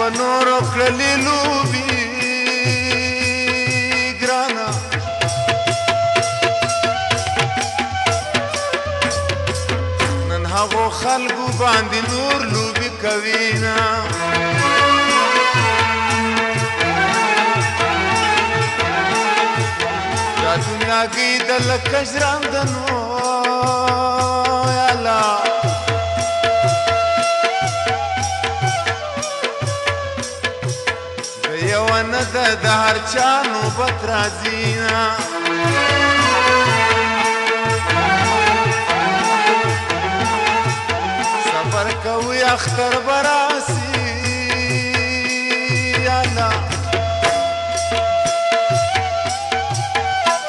په نورو کړلې لوبې ګرانه نن هغو خلکو باندې نور لوبې کوي نه دا دنیا کې د لکه ژرندنو یا الله د هر چا نوبت راځي نه صبر کوي اختر به راسي الله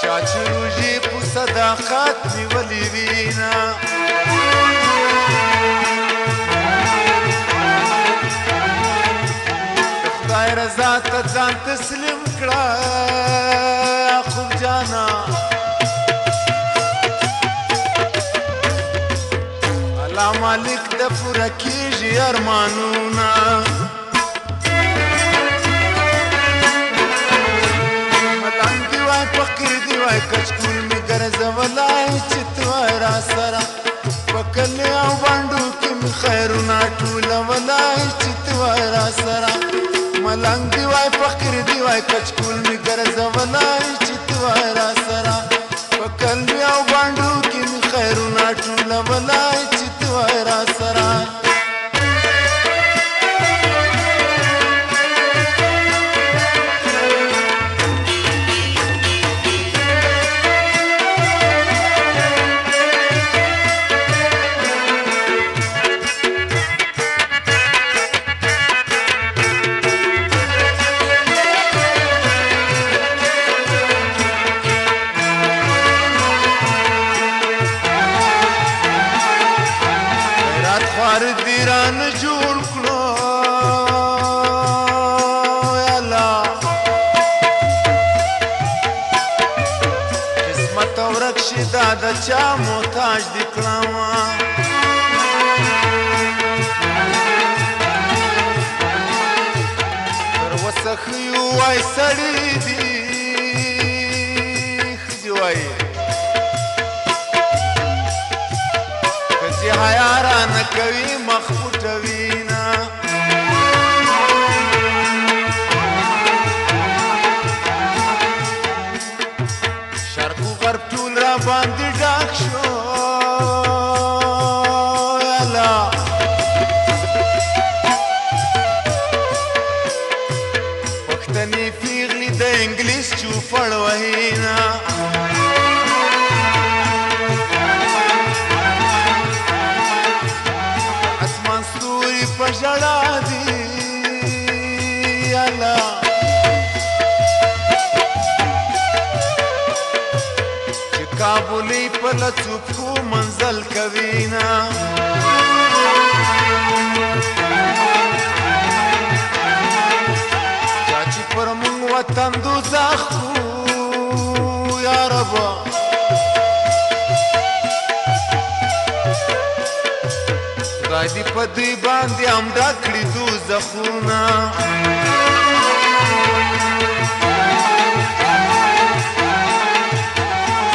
چا چې روژې په صداقت نیولې وي نه رضا ته ځان تسلیم کړه خوب جانا الله مالک د پوره کېږي ارمانونه ملنګ دی وای فقیر دی وای کچکول مې ګرځولی چې ته وای را سره په کلي او بانډو کې مې خیرونه ټولولی چې ته وای را سره ملنګ دی وای فقیر دی وای کچکول مې ګرځولی چې ته وای را سره په کلي او بانډو کې مې خیرونه ټولولی چې ته وای را سره دیران جوړ کړو یا الله قسمت ورک شي دا د چا محتاج دي کړم تر اوسه ښه یو وای سړي دي ښځې وایي حیا رانه کوي مخ پټوي نه شرق و غرب ټول را باندې ډاک شو یا الله پښتني پیغلې د انګلیس چوپړ وهي نه په ژړا دي الله چې کابلي په لڅوکو منزل کوي نه چا چې پر مونږ وطن دوزخ کړو یا ربه خدای دې په دوی باندې هم ډک کړي دوزخونه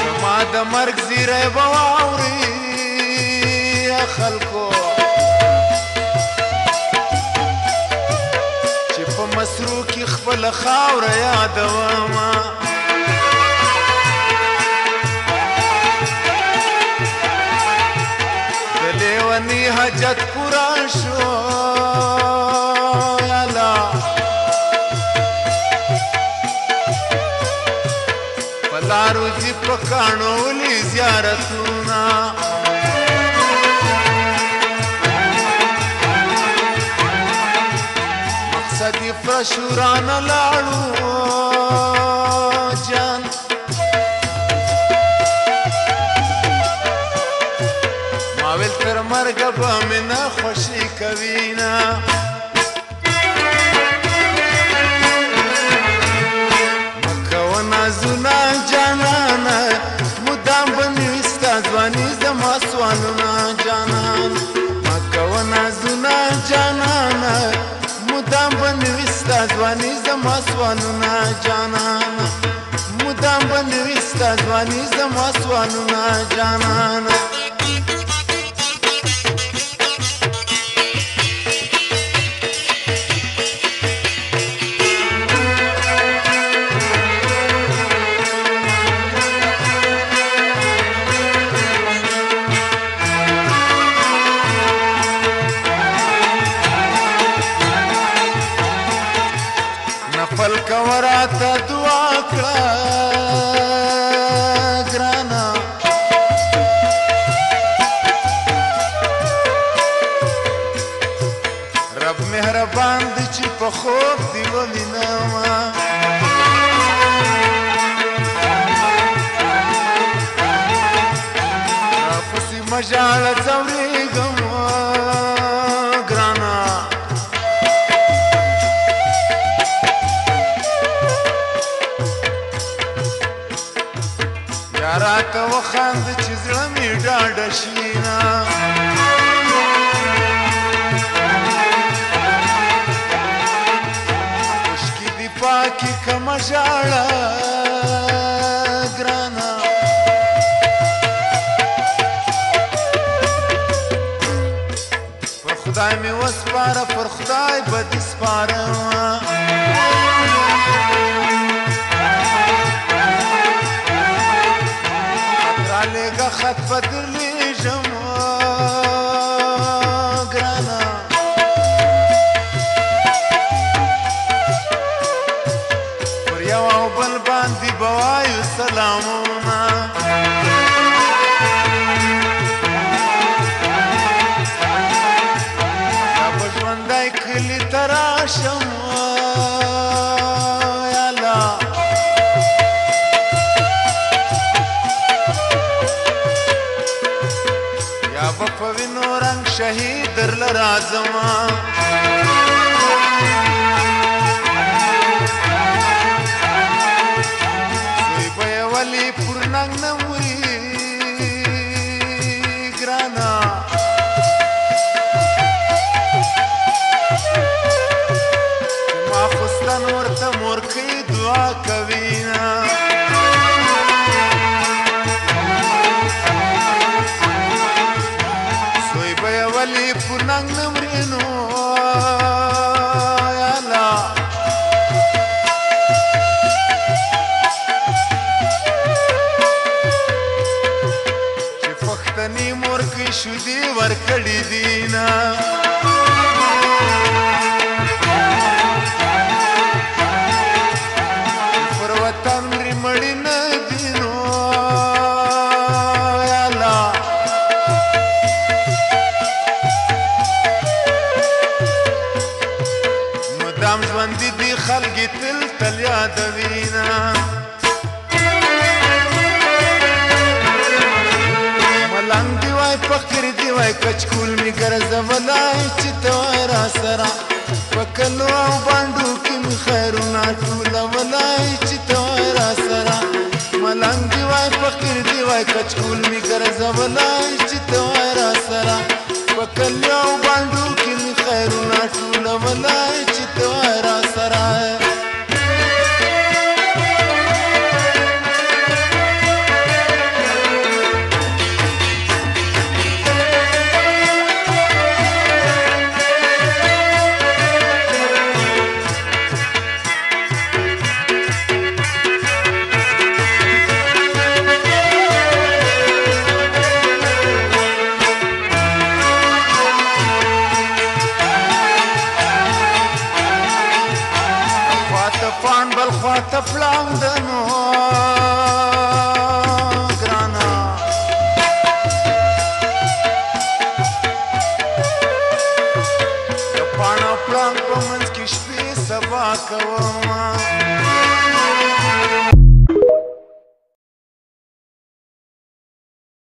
زما د مرګ زیری به واوري خلکو چې په مسرو کې خپله خاوره یادومه لیونی حاجت پورا شو یا الله په لارو ځي په کاڼو ولي زیارتونه مقصد یې فرشورانه لاړو جان ماویل تر مرګه به مې نه خوشي کوي نه مه کوه نازونه جانانه مدام به مې وي ستا ځواني زما سوالونه جانان مه کوه نازونه جانانه مدام به ستا ځواني زما سوالونه جانانه مدام به نوي ستا ځواني زما سوالونه جانانه نفل کوراته دعا کړه ګرانه رب مهربان دی چې په خوب دی ووینمه راپسې مه ژاړه ځورېږم ګرانه راته وخانده چې زړه مې ډاډه شي نه اوښکې دې پاکې کمه ژاړه ګرانه پر خدای مې وسپاره پر خدای به دې سپارمه لږه خط به درلیږم ګرانه پر یو او بل باندې به وایو سلامونه یا به ژوندی کلي ته راشم په وینو رنګ شهید درله راځمه زوی به یې ولې پر ننګ نه مري ګرانه چې ماخوستن ورته مورکۍ دعا کوینه ولی پرننګ نمرینو یالا چې پښتني مورکۍ شودې ورکړې دینه پر وطن مړې مړې نه دینو مدام ژوندي دي خلګې تل تل یادوینه ملنګ دی وای فقیر دی وای کچکول مې ګرځولی چې ته وای راسره په کلو او بانډو کې مې خیرونه ټولولی چې ته وای راسره ملنګ دی وای فقیر دی وای کچکول مې ګرځولی چې ته وای راسره په کلو او بانډو کې مې خیرونه ټولولی چې ته وای راسره پان بل خواته پړانګ دنو ګرانه د پاڼو پړانګ په منځ کې شپې سبا کومه